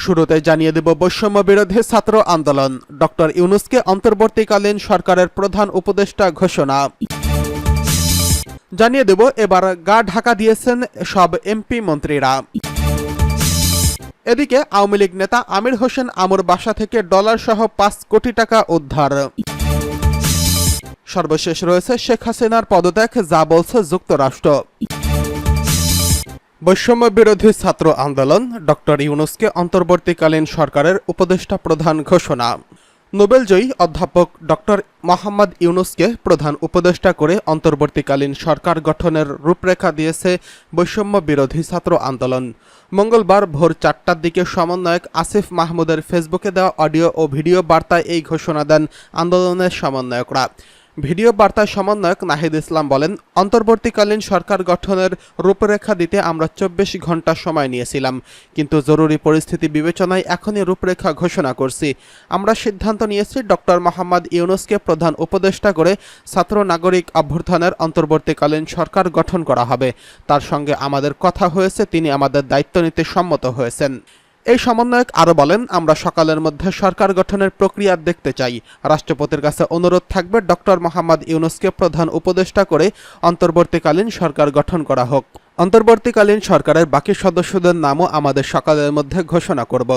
শুরুতে জানিয়ে দেব বৈষম্য বিরোধী ছাত্র আন্দোলন, ডক্টর ইউনূসকে অন্তর্বর্তীকালীন সরকারের প্রধান উপদেষ্টা ঘোষণা। জানিয়ে দেব এবার গা ঢাকা দিয়েছেন সব এমপি মন্ত্রীরা। এদিকে আওয়ামী লীগ নেতা আমির হোসেন আমুর বাসা থেকে ডলারসহ ৫ কোটি টাকা উদ্ধার। সর্বশেষ রয়েছে শেখ হাসিনার পদত্যাগ, যা বলছে যুক্তরাষ্ট্র। বৈষম্য বিরোধী ছাত্র আন্দোলন, ডক্টর ইউনূসকে অন্তর্বর্তীকালীন সরকারের উপদেষ্টা প্রধান ঘোষণা। নোবেলজয়ী অধ্যাপক ডক্টর মোহাম্মদ ইউনূসকে প্রধান উপদেষ্টা করে অন্তর্বর্তীকালীন সরকার গঠনের রূপরেখা দিয়েছে বৈষম্য বিরোধী ছাত্র আন্দোলন। মঙ্গলবার ভোর ৪টার দিকে সমন্বয়ক আসিফ মাহমুদের ফেসবুকে দেওয়া অডিও ও ভিডিও বার্তায় এই ঘোষণা দেন আন্দোলনের সমন্বয়করা। ভিডিও বার্তায় সমন্বয়ক নাহিদ ইসলাম বলেন, অন্তর্বর্তীকালীন সরকার গঠনের রূপরেখা দিতে আমরা ২৪ ঘন্টা সময় নিয়েছিলাম, কিন্তু জরুরি পরিস্থিতি বিবেচনায় এখনই রূপরেখা ঘোষণা করছি। আমরা সিদ্ধান্ত নিয়েছি ডক্টর মোহাম্মদ ইউনূসকে প্রধান উপদেষ্টা করে ছাত্র নাগরিক অভ্যুত্থানের অন্তর্বর্তীকালীন সরকার গঠন করা হবে। তার সঙ্গে আমাদের কথা হয়েছে, তিনি আমাদের দায়িত্ব নিতে সম্মত হয়েছেন। এই সমন্বয়ক আরও বলেন, আমরা সকালের মধ্যে সরকার গঠনের প্রক্রিয়া দেখতে চাই। রাষ্ট্রপতির কাছে অনুরোধ থাকবে ডক্টর মোহাম্মদ ইউনূসকে প্রধান উপদেষ্টা করে অন্তর্বর্তীকালীন সরকার গঠন করা হোক। অন্তর্বর্তীকালীন সরকারের বাকি সদস্যদের নামও আমাদের সকালের মধ্যে ঘোষণা করব।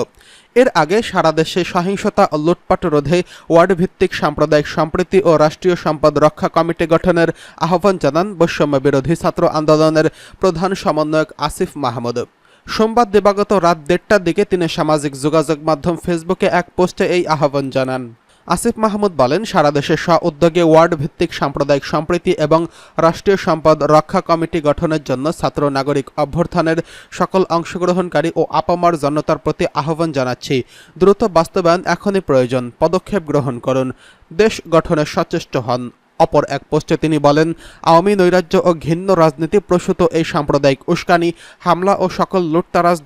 এর আগে সারা দেশে সহিংসতা ও লুটপাট রোধে ওয়ার্ড ভিত্তিক সাম্প্রদায়িক সম্প্রীতি ও রাষ্ট্রীয় সম্পদ রক্ষা কমিটি গঠনের আহ্বান জানান বৈষম্য বিরোধী ছাত্র আন্দোলনের প্রধান সমন্বয়ক আসিফ মাহমুদ। সোমবার দিবাগত রাত ১:৩০টার দিকে তিনি সামাজিক যোগাযোগ মাধ্যম ফেসবুকে এক পোস্টে এই আহ্বান জানান। আসিফ মাহমুদ বলেন, সারা দেশে স্ব-উদ্যোগে ওয়ার্ড ভিত্তিক সাম্প্রদায়িক সম্প্রীতি এবং রাষ্ট্রীয় সম্পদ রক্ষা কমিটি গঠনের জন্য ছাত্র নাগরিক অভ্যুত্থানের সকল অংশগ্রহণকারী ও আপামর জনতার প্রতি আহ্বান জানাচ্ছি। দ্রুত বাস্তবায়ন এখনই প্রয়োজন, পদক্ষেপ গ্রহণ করুন, দেশ গঠনে সচেষ্ট হন। অপর এক পোস্টে তিনি বলেন, আওয়ামী নৈরাজ্য ও ঘৃণ্য রাজনীতি প্রসূত এই সাম্প্রদায়িক উস্কানি, হামলা ও সকল লুটতারাজ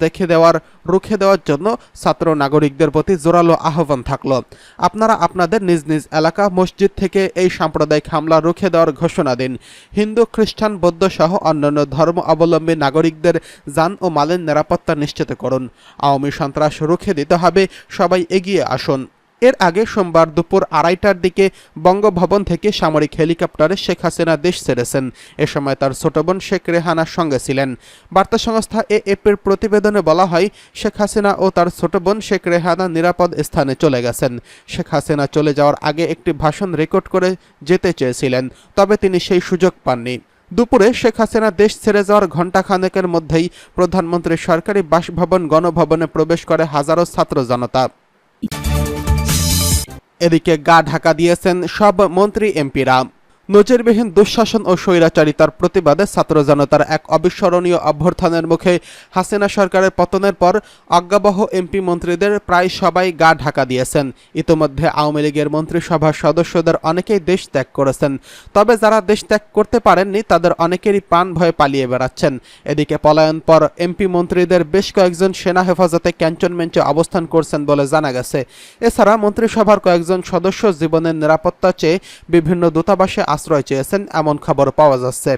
রুখে দেওয়ার জন্য ছাত্র নাগরিকদের প্রতি জোরালো আহ্বান থাকল। আপনারা আপনাদের নিজ নিজ এলাকা, মসজিদ থেকে এই সাম্প্রদায়িক হামলা রুখে দেওয়ার ঘোষণা দিন। হিন্দু, খ্রিস্টান, বৌদ্ধ সহ অন্যান্য ধর্ম অবলম্বী নাগরিকদের যান ও মালের নিরাপত্তা নিশ্চিত করুন। আওয়ামী সন্ত্রাস রুখে দিতে হবে, সবাই এগিয়ে আসুন। এর আগে সোমবার দুপুর ২:৩০টার দিকে বঙ্গভবন থেকে সামরিক হেলিকপ্টারে শেখ হাসিনা দেশ ছেড়েছেন। এ সময় তার ছোট বোন শেখ রেহানার সঙ্গে ছিলেন। বার্তা সংস্থা এএপির প্রতিবেদনে বলা হয়, শেখ হাসিনা ও তার ছোট বোন শেখ রেহানা নিরাপদ স্থানে চলে গেছেন। শেখ হাসিনা চলে যাওয়ার আগে একটি ভাষণ রেকর্ড করে যেতে চেয়েছিলেন, তবে তিনি সেই সুযোগ পাননি। দুপুরে শেখ হাসিনা দেশ ছেড়ে যাওয়ার ঘণ্টাখানেকের মধ্যেই প্রধানমন্ত্রীর সরকারি বাসভবন গণভবনে প্রবেশ করে হাজারো ছাত্র জনতা। এদিকে গা ঢাকা দিয়েছেন সব মন্ত্রী এমপিরা। নজিরবিহীন দুঃশাসন ও স্বৈরাচারিতার প্রতিবাদে ছাত্র জনতার এক অবিস্মরণীয় অভ্যুত্থানের মুখে হাসিনা সরকারের পতনের পর অজ্ঞাবহ এমপি মন্ত্রীদের প্রায় সবাই গা ঢাকা দিয়েছেন। ইতোমধ্যে আওয়ামী লীগের মন্ত্রিসভার সদস্যদের অনেকেই দেশ ত্যাগ করেছেন, তবে যারা দেশ ত্যাগ করতে পারেননি তাদের অনেকেরই প্রাণ ভয়ে পালিয়ে বেড়াচ্ছেন। এদিকে পলায়ন পর এমপি মন্ত্রীদের বেশ কয়েকজন সেনা হেফাজতে ক্যান্টনমেন্টে অবস্থান করছেন বলে জানা গেছে। এছাড়া মন্ত্রিসভার কয়েকজন সদস্য জীবনের নিরাপত্তা চেয়ে বিভিন্ন দূতাবাসে আশ্রয় চেয়েছেন, এমন খবর পাওয়া যাচ্ছে।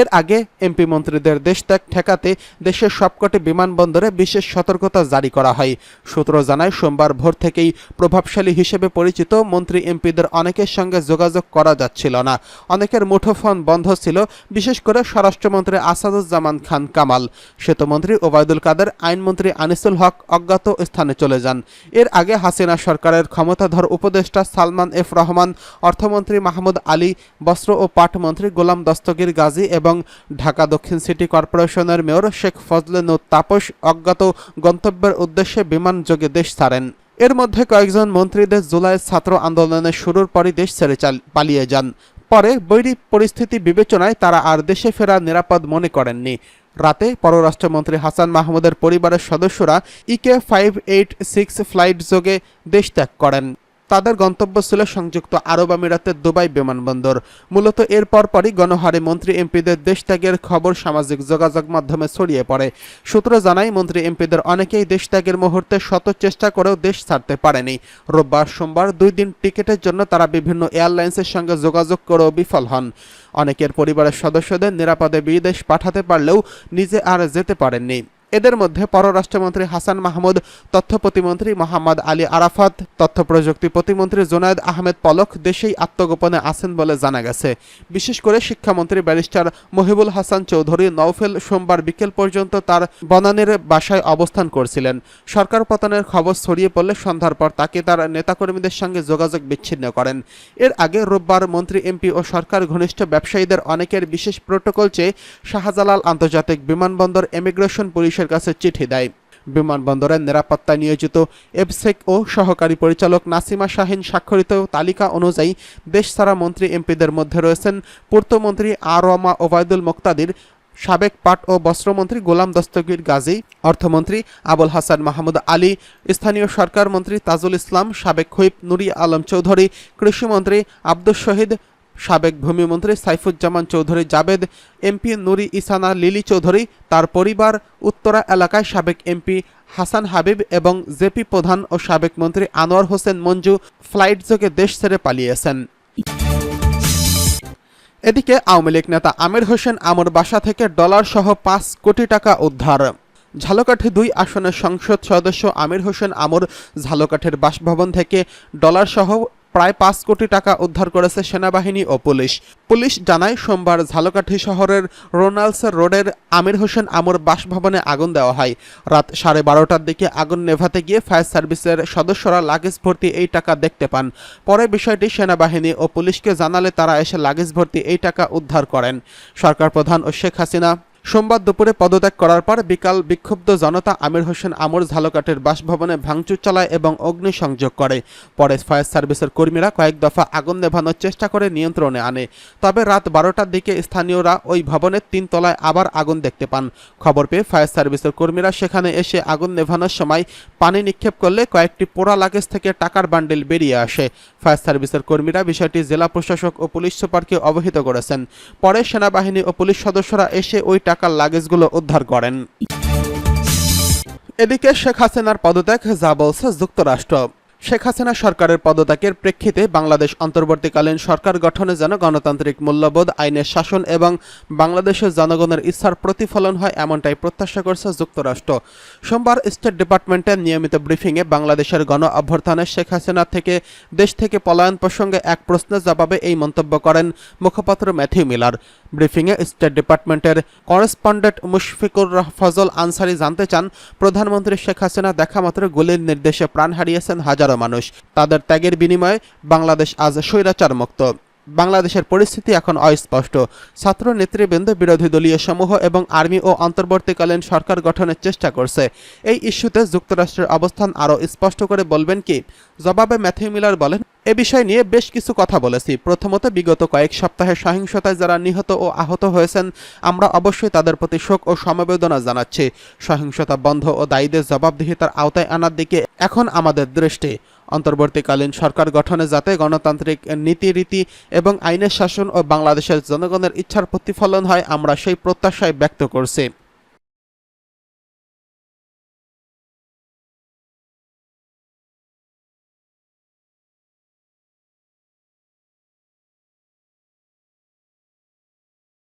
এর আগে এমপি মন্ত্রীদের দেশত্যাগ ঠেকাতে দেশের সবকটি বিমানবন্দরে বিশেষ সতর্কতা জারি করা হয়। সূত্র জানায়, সোমবার ভোর থেকেই প্রভাবশালী হিসেবে পরিচিত মন্ত্রী এমপিদের অনেকের সঙ্গে যোগাযোগ করা যাচ্ছিল না। অনেকের মুঠোফোন বন্ধ ছিল, বিশেষ করে স্বরাষ্ট্রমন্ত্রী আসাদুজ্জামান খান কামাল, সেতুমন্ত্রী ওবায়দুল কাদের, আইনমন্ত্রী আনিসুল হক অজ্ঞাত স্থানে চলে যান। এর আগে হাসিনা সরকারের ক্ষমতাধর উপদেষ্টা সালমান এফ রহমান, অর্থমন্ত্রী মাহমুদ আলী, বস্ত্র ও পাট মন্ত্রী গোলাম দস্তগীর গাজী এবং ঢাকা দক্ষিণ সিটি কর্পোরেশনের মেয়র শেখ ফজলে নূর তাপস অজ্ঞাত গন্তব্যের উদ্দেশ্যে বিমানযোগে দেশ ছাড়েন। এর মধ্যে কয়েকজন মন্ত্রীদের জুলাই ছাত্র আন্দোলনের শুরুর পরই দেশ ছেড়ে পালিয়ে যান। পরে বৈরী পরিস্থিতি বিবেচনায় তারা আর দেশে ফেরা নিরাপদ মনে করেননি। রাতে পররাষ্ট্রমন্ত্রী হাসান মাহমুদের পরিবারের সদস্যরা EK586 ফ্লাইট যোগে দেশ ত্যাগ করেন। তাদের গন্তব্য ছিল সংযুক্ত আরব আমিরাতের দুবাই বিমানবন্দর। মূলত এর পরপরই গণহারে মন্ত্রী এমপিদের দেশ ত্যাগের খবর সামাজিক যোগাযোগ মাধ্যমে ছড়িয়ে পড়ে। সূত্র জানায়, মন্ত্রী এমপিদের অনেকেই দেশ ত্যাগের মুহূর্তে শত চেষ্টা করেও দেশ ছাড়তে পারেনি। রোববার সোমবার 2 দিন টিকিটের জন্য তারা বিভিন্ন এয়ারলাইন্সের সঙ্গে যোগাযোগ করেও বিফল হন। অনেকের পরিবারের সদস্যদের নিরাপদে বিদেশ পাঠাতে পারলেও নিজে আর যেতে পারেননি। এদের মধ্যে পররাষ্ট্রমন্ত্রী হাসান মাহমুদ, তথ্য প্রতিমন্ত্রী মোহাম্মদ আলী আরাফাত, তথ্য প্রযুক্তি প্রতিমন্ত্রী জুনায়েদ আহমেদ পলক দেশেই আত্মগোপনে আছেন বলে জানা গেছে। বিশেষ করে শিক্ষামন্ত্রী ব্যারিস্টার মহিবুল হাসান চৌধুরী নওফেল সোমবার বিকেল পর্যন্ত তার বনানীর বাসায় অবস্থান করছিলেন। সরকার পতনের খবর ছড়িয়ে পড়লে সন্ধ্যার পর তাকে তার নেতাকর্মীদের সঙ্গে যোগাযোগ বিচ্ছিন্ন করেন। এর আগে রোববার মন্ত্রী, এমপি ও সরকার ঘনিষ্ঠ ব্যবসায়ীদের অনেকের বিশেষ প্রোটোকল চেয়ে শাহজালাল আন্তর্জাতিক বিমানবন্দর ইমিগ্রেশন পুলিশের কাছে চিঠি দেয়। বিমানবন্দরের নিরাপত্তায় নিয়োজিত এফসেক ও সহকারী পরিচালক নাসিমা শাহিন স্বাক্ষরিত তালিকা অনুযায়ী দেশ ছাড়া মন্ত্রী, এমপিদের মধ্যে রয়েছেন পূর্তমন্ত্রী আরওয়ামা ওবায়দুল মোক্তাদির, সাবেক পাট ও বস্ত্রমন্ত্রী গোলাম দস্তগীর গাজী, অর্থমন্ত্রী আবুল হাসান মাহমুদ আলী, স্থানীয় সরকার মন্ত্রী তাজুল ইসলাম, সাবেক হুইপ নুরি আলম চৌধুরী, কৃষিমন্ত্রী আব্দুস শহীদ, সাবেক ভূমিমন্ত্রী সাইফুজ্জামান চৌধুরী জাবেদ, এমপি নুরি ইসানা লিলি চৌধুরী, তার পরিবার, উত্তরা এলাকায় সাবেক এমপি হাসান হাবিব এবং জেপি প্রধান ও সাবেক মন্ত্রী আনোয়ার হোসেন মঞ্জু ফ্লাইটযোগে দেশ ছেড়ে পালিয়েছেন। এদিকে আওয়ামী লীগ নেতা আমির হোসেন আমর বাসা থেকে ডলারসহ ৫ কোটি টাকা উদ্ধার। ঝালকাঠি ২ আসনের সংসদ সদস্য আমির হোসেন আমর ঝালকাঠির বাসভবন থেকে ডলারসহ প্রায় ৫ কোটি টাকা উদ্ধার করেছে সেনাবাহিনী ও পুলিশ। পুলিশ জানায়, সোমবার ঝালকাঠি শহরের রোনাল্ডস রোডের আমির হোসেন আমর বাসভবনে আগুন দেওয়া হয়। রাত 12:30টার দিকে আগুন নেভাতে গিয়ে ফায়ার সার্ভিসের সদস্যরা লাগেজ ভর্তি এই টাকা দেখতে পান। পরে বিষয়টি সেনাবাহিনী ও পুলিশকে জানালে তারা এসে লাগেজ ভর্তি এই টাকা উদ্ধার করেন। সরকার প্রধান ও শেখ হাসিনা সোমবার দুপুরে পদত্যাগ করার পর বিকাল বিক্ষুব্ধ জনতা আমির হোসেন আমর ঝালকাঠির বাসভবনে ভাঙচুর চালায় এবং অগ্নিসংযোগ করে। পরে ফায়ার সার্ভিসের কর্মীরা কয়েক দফা আগুন নেভানোর চেষ্টা করে নিয়ন্ত্রণে আনে। তবে রাত 12টার দিকে স্থানীয়রা ওই ভবনের ৩ তলায় আবার আগুন দেখতে পান। খবর পেয়ে ফায়ার সার্ভিসের কর্মীরা সেখানে এসে আগুন নেভানোর সময় পানি নিক্ষেপ করলে কয়েকটি পোড়া লাগেজ থেকে টাকার বান্ডিল বেরিয়ে আসে। ফায়ার সার্ভিসের কর্মীরা বিষয়টি জেলা প্রশাসক ও পুলিশ সুপারকে অবহিত করেছেন। পরে সেনাবাহিনী ও পুলিশ সদস্যরা এসে ওই টাকার লাগেজগুলো উদ্ধার করেন। এদিকে শেখ হাসিনার পদত্যাগ যা বলছে যুক্তরাষ্ট্র। শেখ হাসিনা সরকারের পদত্যাগের প্রেক্ষিতে বাংলাদেশ অন্তর্বর্তীকালীন সরকার গঠনে যেন গণতান্ত্রিক মূল্যবোধ, আইনের শাসন এবং বাংলাদেশের জনগণের ইচ্ছার প্রতিফলন হয়, এমনটাই প্রত্যাশা করছে যুক্তরাষ্ট্র। সোমবার স্টেট ডিপার্টমেন্টের নিয়মিত ব্রিফিংয়ে বাংলাদেশের গণ অভ্যুত্থানে শেখ হাসিনা থেকে দেশ থেকে পলায়ন প্রসঙ্গে এক প্রশ্নের জবাবে এই মন্তব্য করেন মুখপাত্র ম্যাথিউ মিলার। ব্রিফিংয়ে স্টেট ডিপার্টমেন্টের করেসপন্ডেন্ট মুশফিকুর ফজল আনসারি জানতে চান, প্রধানমন্ত্রী শেখ হাসিনা দেখামাত্র গুলির নির্দেশে প্রাণ হারিয়েছেন হাজারো মানুষ। তাদের ত্যাগের বিনিময়ে বাংলাদেশ আজ স্বৈরাচার মুক্ত। বাংলাদেশের পরিস্থিতি এখন অস্পষ্ট। ছাত্র নেতৃবৃন্দ, বিরোধী দলীয় সমূহ এবং আর্মি ও অন্তর্বর্তীকালীন সরকার গঠনের চেষ্টা করছে। এই ইস্যুতে যুক্তরাষ্ট্রের অবস্থান আরও স্পষ্ট করে বলবেন কি? জবাবে ম্যাথিউ মিলার বলেন, এ বিষয় নিয়ে বেশ কিছু কথা বলেছি। প্রথমত, বিগত কয়েক সপ্তাহে সহিংসতায় যারা নিহত ও আহত হয়েছেন, আমরা অবশ্যই তাদের প্রতি শোক ও সমবেদনা জানাচ্ছি। সহিংসতা বন্ধ ও দায়ীদের জবাবদিহিতার আওতায় আনার দিকে এখন আমাদের দৃষ্টি। অন্তর্বর্তীকালীন সরকার গঠনে যাতে গণতান্ত্রিক নীতিরীতি এবং আইনের শাসন ও বাংলাদেশের জনগণের ইচ্ছার প্রতিফলন হয়, আমরা সেই প্রত্যাশায় ব্যক্ত করছি।